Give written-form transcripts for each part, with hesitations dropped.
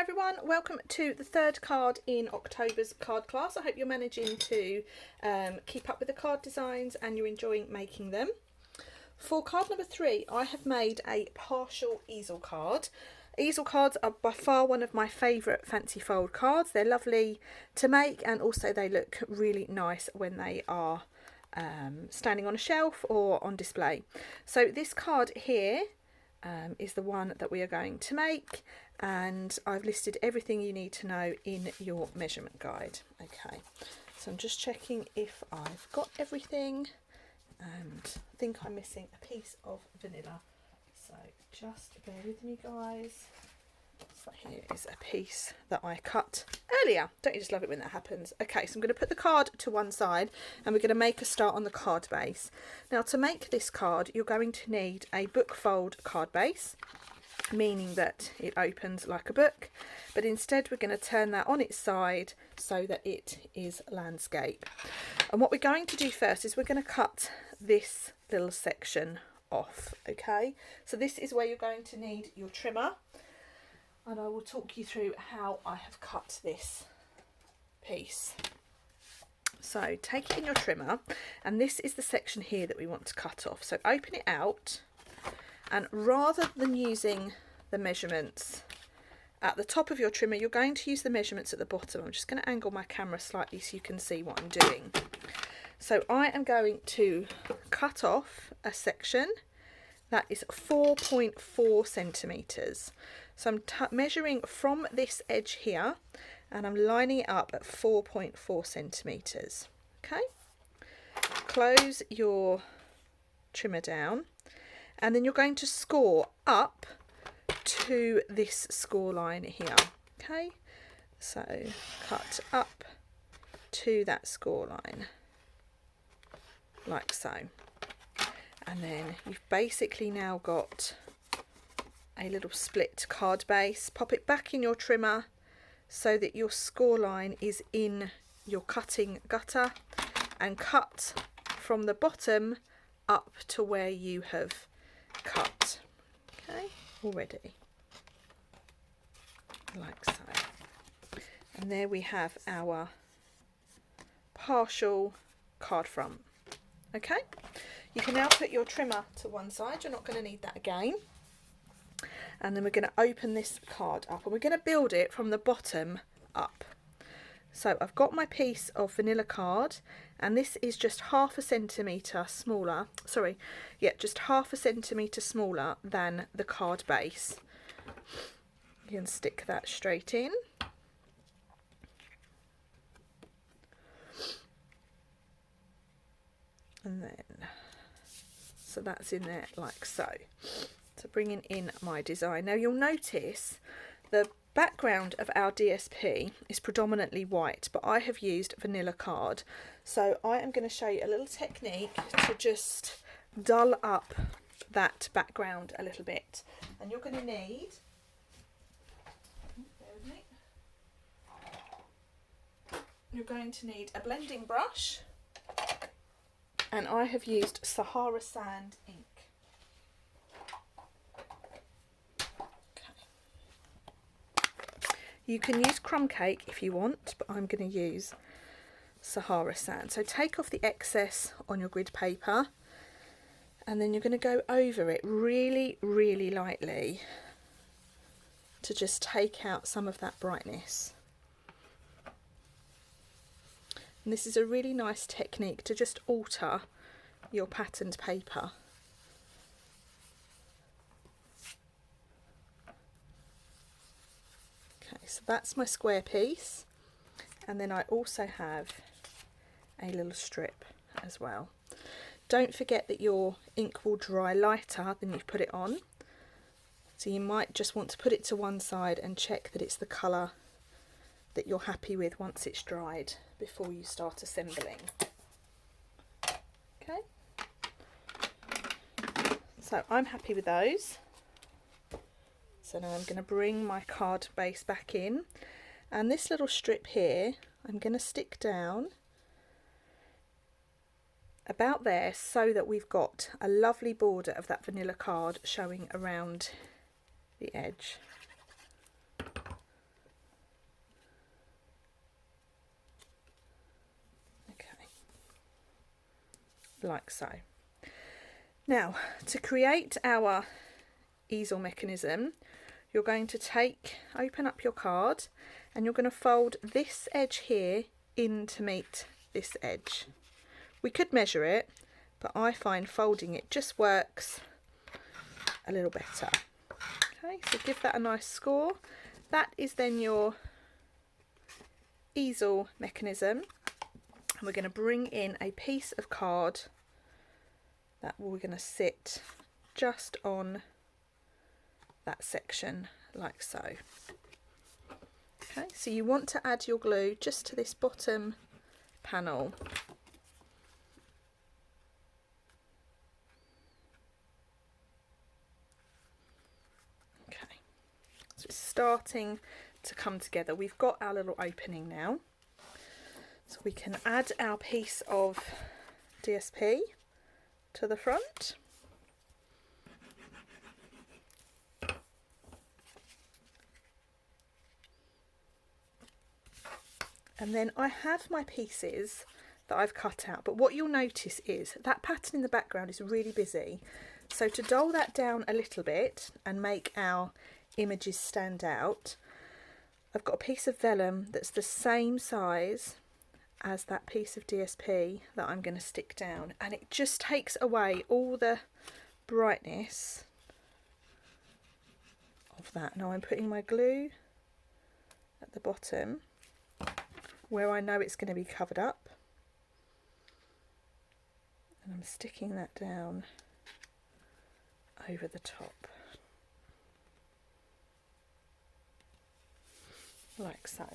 Hi everyone, welcome to the third card in October's card class. I hope you're managing to keep up with the card designs and you're enjoying making them. For card number 3, I have made a partial easel card. Easel cards are by far one of my favourite fancy fold cards. They're lovely to make and also they look really nice when they are standing on a shelf or on display. So this card here is the one that we are going to make, and I've listed everything you need to know in your measurement guide. Okay, so I'm just checking if I've got everything, and I think I'm missing a piece of vanilla, so just bear with me guys. So here is a piece that I cut earlier. Don't you just love it when that happens? Okay, so I'm going to put the card to one side and we're going to make a start on the card base. Now to make this card you're going to need a book fold card base, meaning that it opens like a book, but instead we're going to turn that on its side so that it is landscape. And what we're going to do first is we're going to cut this little section off. Okay, so this is where you're going to need your trimmer, and I will talk you through how I have cut this piece. So take it in your trimmer, and this is the section here that we want to cut off. So open it out, and rather than using the measurements at the top of your trimmer, you're going to use the measurements at the bottom. I'm just going to angle my camera slightly so you can see what I'm doing. So I am going to cut off a section that is 4.4 centimetres. So I'm measuring from this edge here and I'm lining it up at 4.4 centimetres. Okay, close your trimmer down, and then you're going to score up to this score line here. Okay, so cut up to that score line like so, and then you've basically now got a little split card base. Pop it back in your trimmer so that your score line is in your cutting gutter, and cut from the bottom up to where you have cut. Okay, already like so, and there we have our partial card front. Okay, you can now put your trimmer to one side, you're not going to need that again, and then we're going to open this card up and we're going to build it from the bottom up. So I've got my piece of vanilla card, and this is just half a centimetre smaller, just half a centimetre smaller than the card base. You can stick that straight in. And then, so that's in there like so. So bringing in my design. Now you'll notice the background of our DSP is predominantly white, but I have used vanilla card. So I am going to show you a little technique to just dull up that background a little bit. And you're going to need, bear with me, you're going to need a blending brush, and I have used Sahara Sand ink. You can use crumb cake if you want, but I'm going to use Sahara Sand. So take off the excess on your grid paper, and then you're going to go over it really, really lightly to just take out some of that brightness. And this is a really nice technique to just alter your patterned paper. Okay, so that's my square piece, and then I also have a little strip as well. Don't forget that your ink will dry lighter than you've put it on, so you might just want to put it to one side and check that it's the colour that you're happy with once it's dried before you start assembling. Okay, so I'm happy with those. So now I'm going to bring my card base back in, and this little strip here I'm going to stick down about there so that we've got a lovely border of that vanilla card showing around the edge. like so. Now, to create our easel mechanism, you're going to open up your card, and you're going to fold this edge here in to meet this edge. We could measure it, but I find folding it just works a little better. Okay, so give that a nice score. That is then your easel mechanism, and we're going to bring in a piece of card that we're going to sit just on that section like so. Okay, so you want to add your glue just to this bottom panel. Okay, so it's starting to come together. We've got our little opening now, so we can add our piece of DSP to the front. And then I have my pieces that I've cut out, but what you'll notice is that pattern in the background is really busy. So to dull that down a little bit and make our images stand out, I've got a piece of vellum that's the same size as that piece of DSP that I'm going to stick down, and it just takes away all the brightness of that. Now I'm putting my glue at the bottom where I know it's going to be covered up, and I'm sticking that down over the top like so.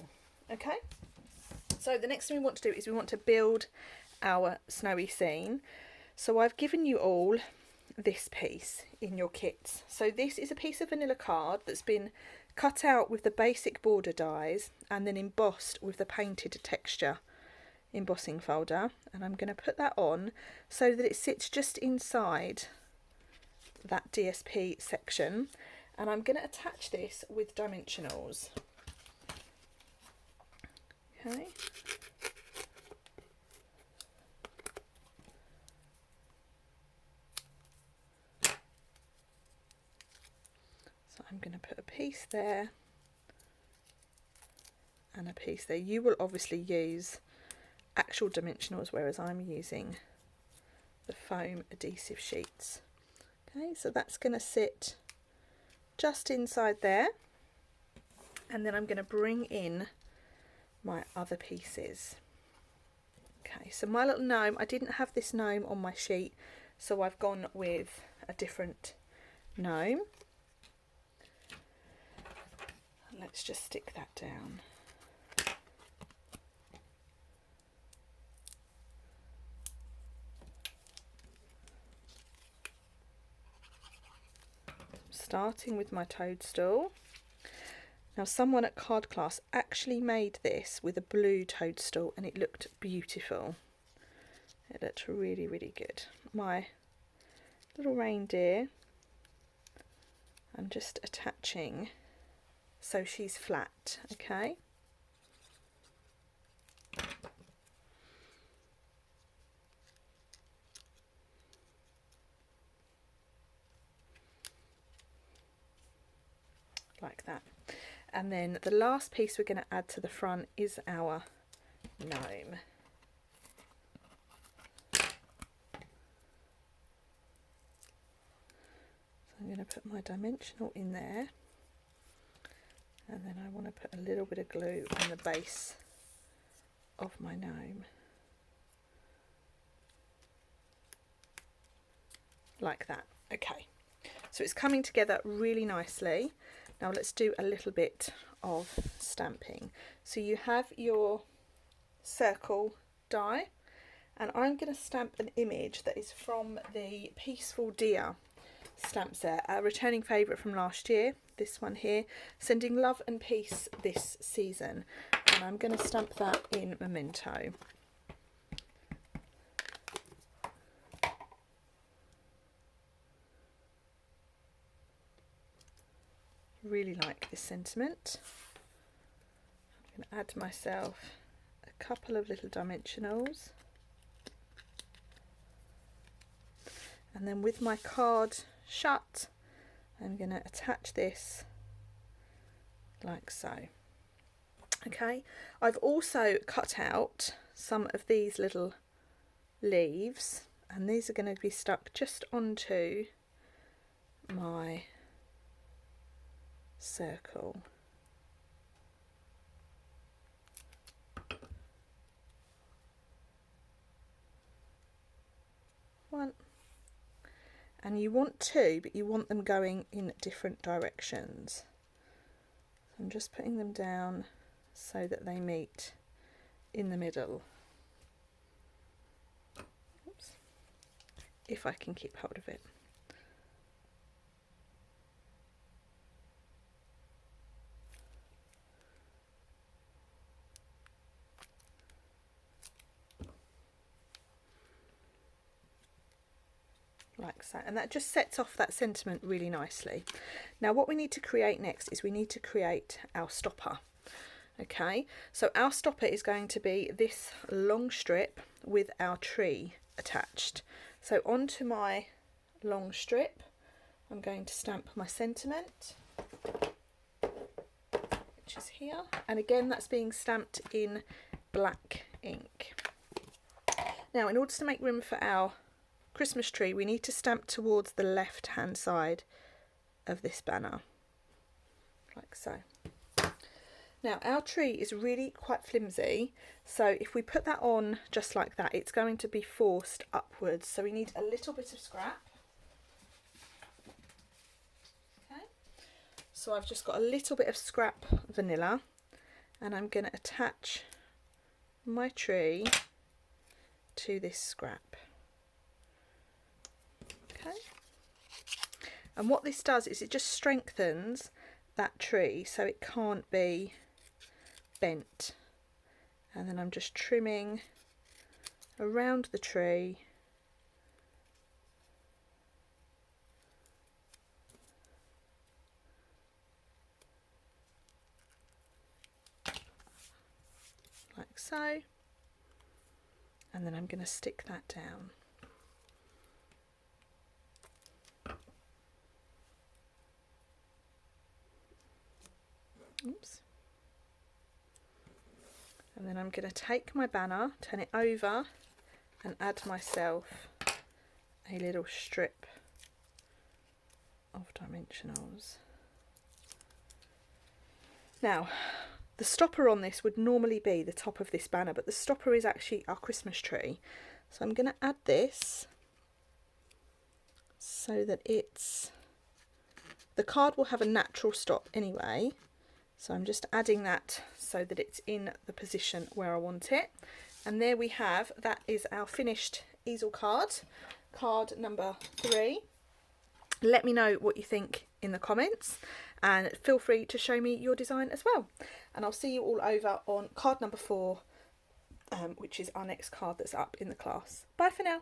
Okay, so the next thing we want to do is we want to build our snowy scene. So I've given you all this piece in your kits. So this is a piece of vanilla card that's been cut out with the basic border dies and then embossed with the painted texture embossing folder, and I'm going to put that on so that it sits just inside that DSP section, and I'm going to attach this with dimensionals. Okay. So I'm going to put a piece there and a piece there. You will obviously use actual dimensionals, whereas I'm using the foam adhesive sheets. Okay, so that's going to sit just inside there, and then I'm going to bring in my other pieces. Okay, so my little gnome, I didn't have this gnome on my sheet, so I've gone with a different gnome. Let's just stick that down. Starting with my toadstool. Now someone at card class actually made this with a blue toadstool and it looked beautiful. It looked really, really good. My little reindeer, I'm just attaching so she's flat, okay? Like that. And then the last piece we're going to add to the front is our gnome. So I'm going to put my dimensional in there, and then I want to put a little bit of glue on the base of my gnome. Like that. Okay, so it's coming together really nicely. Now let's do a little bit of stamping. So you have your circle die, and I'm going to stamp an image that is from the Peaceful Deer stamp set, a returning favourite from last year, this one here, sending love and peace this season, and I'm going to stamp that in Memento. Really like this sentiment. I'm going to add myself a couple of little dimensionals. and then with my card shut, I'm going to attach this like so. Okay, I've also cut out some of these little leaves, and these are going to be stuck just onto my circle. One, and you want two, but you want them going in different directions. So I'm just putting them down so that they meet in the middle. Oops. If I can keep hold of it. Like so, and that just sets off that sentiment really nicely. Now what we need to create next is we need to create our stopper. Okay, so our stopper is going to be this long strip with our tree attached. So onto my long strip I'm going to stamp my sentiment, which is here, and again that's being stamped in black ink. Now in order to make room for our Christmas tree, we need to stamp towards the left hand side of this banner, like so. Now our tree is really quite flimsy, so if we put that on just like that, it's going to be forced upwards, so we need a little bit of scrap. Okay, so I've just got a little bit of scrap vanilla, and I'm going to attach my tree to this scrap. Okay, and what this does is it just strengthens that tree so it can't be bent. And then I'm just trimming around the tree like so, and then I'm going to stick that down. Oops. And then I'm going to take my banner, turn it over, and add myself a little strip of dimensionals. Now, the stopper on this would normally be the top of this banner, but the stopper is actually our Christmas tree. So I'm going to add this so that the card will have a natural stop anyway. So I'm just adding that so that it's in the position where I want it. And there we have, that is our finished easel card, card number 3. Let me know what you think in the comments, and feel free to show me your design as well. And I'll see you all over on card number 4, which is our next card that's up in the class. Bye for now.